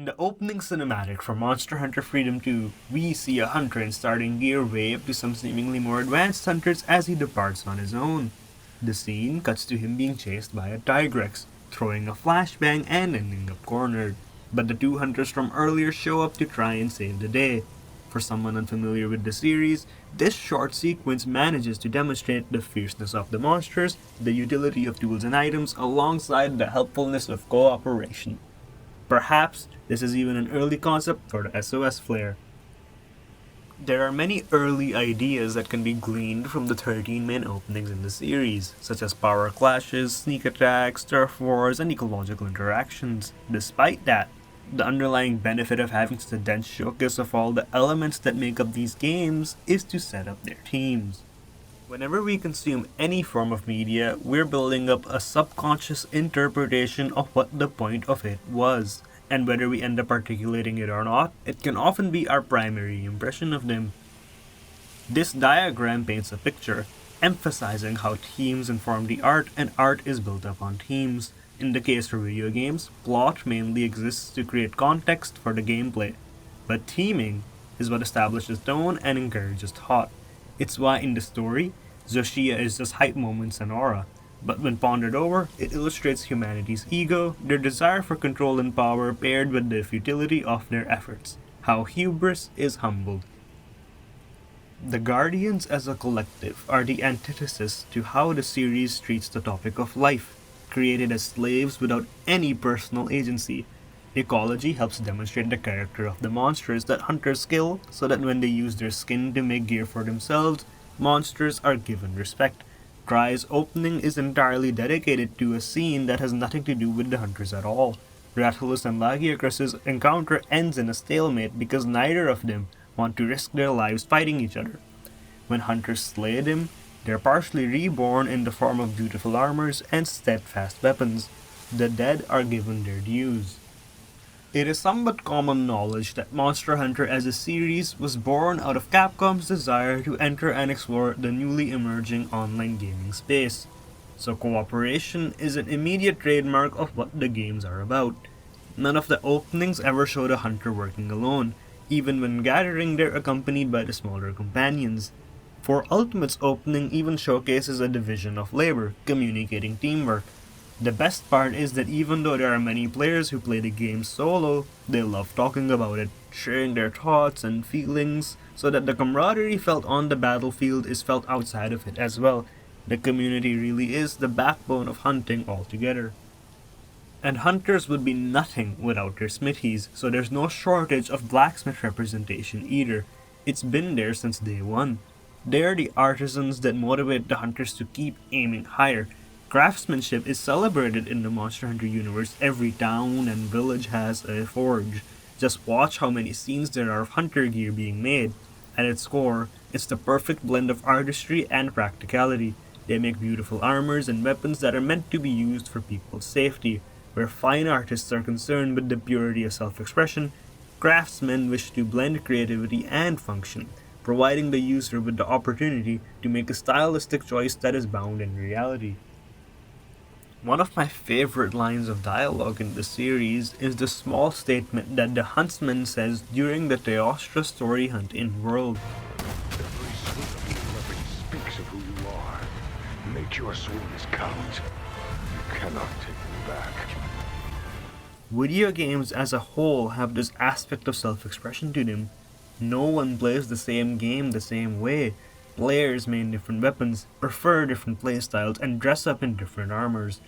In the opening cinematic for Monster Hunter Freedom 2, we see a hunter in starting gear wave to some seemingly more advanced hunters as he departs on his own. The scene cuts to him being chased by a Tigrex, throwing a flashbang and ending up cornered. But the two hunters from earlier show up to try and save the day. For someone unfamiliar with the series, this short sequence manages to demonstrate the fierceness of the monsters, the utility of tools and items, alongside the helpfulness of cooperation. Perhaps this is even an early concept for the SOS flare. There are many early ideas that can be gleaned from the 13 main openings in the series, such as power clashes, sneak attacks, turf wars, and ecological interactions. Despite that, the underlying benefit of having such a dense showcase of all the elements that make up these games is to set up their teams. Whenever we consume any form of media, we're building up a subconscious interpretation of what the point of it was, and whether we end up articulating it or not, it can often be our primary impression of them. This diagram paints a picture, emphasizing how teams inform the art and art is built up on teams. In the case for video games, plot mainly exists to create context for the gameplay, but teaming is what establishes tone and encourages thought. It's why in the story, Zoshia is just hype moments and aura, but when pondered over, it illustrates humanity's ego, their desire for control and power paired with the futility of their efforts, how hubris is humbled. The Guardians as a collective are the antithesis to how the series treats the topic of life, created as slaves without any personal agency. Ecology helps demonstrate the character of the monsters that hunters kill, so that when they use their skin to make gear for themselves, monsters are given respect. Cry's opening is entirely dedicated to a scene that has nothing to do with the hunters at all. Rathalos and Lagiacrus's encounter ends in a stalemate because neither of them want to risk their lives fighting each other. When hunters slay them, they're partially reborn in the form of beautiful armors and steadfast weapons. The dead are given their dues. It is somewhat common knowledge that Monster Hunter as a series was born out of Capcom's desire to enter and explore the newly emerging online gaming space. So cooperation is an immediate trademark of what the games are about. None of the openings ever showed a hunter working alone, even when gathering they're accompanied by the smaller companions. For Ultimate's opening even showcases a division of labor, communicating teamwork. The best part is that even though there are many players who play the game solo, they love talking about it, sharing their thoughts and feelings, so that the camaraderie felt on the battlefield is felt outside of it as well. The community really is the backbone of hunting altogether. And hunters would be nothing without their smithies, so there's no shortage of blacksmith representation either. It's been there since day one. They are the artisans that motivate the hunters to keep aiming higher. Craftsmanship is celebrated in the Monster Hunter universe. Every town and village has a forge. Just watch how many scenes there are of hunter gear being made. At its core, it's the perfect blend of artistry and practicality. They make beautiful armors and weapons that are meant to be used for people's safety. Where fine artists are concerned with the purity of self-expression, craftsmen wish to blend creativity and function, providing the user with the opportunity to make a stylistic choice that is bound in reality. One of my favorite lines of dialogue in the series is the small statement that the huntsman says during the Teostra story hunt in World. Every swing of your weapon speaks of who you are. Make your swings count. You cannot take me back. Video games as a whole have this aspect of self-expression to them. No one plays the same game the same way. Players main different weapons, prefer different playstyles, and dress up in different armors.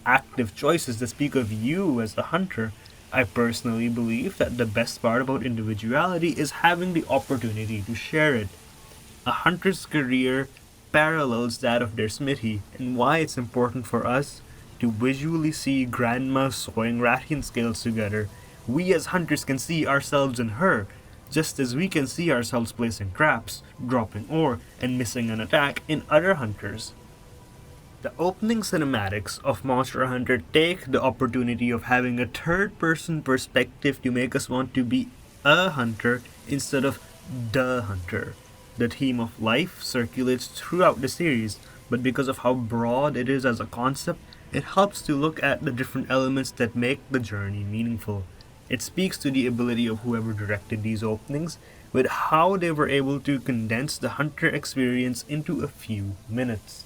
Active choices that speak of you as the hunter. I personally believe that the best part about individuality is having the opportunity to share it. A hunter's career parallels that of their smithy, and why it's important for us to visually see Grandma sewing Rathian scales together. We as hunters can see ourselves in her, just as we can see ourselves placing traps, dropping ore, and missing an attack in other hunters. The opening cinematics of Monster Hunter take the opportunity of having a third-person perspective to make us want to be a hunter instead of the hunter. The theme of life circulates throughout the series, but because of how broad it is as a concept, it helps to look at the different elements that make the journey meaningful. It speaks to the ability of whoever directed these openings, with how they were able to condense the hunter experience into a few minutes.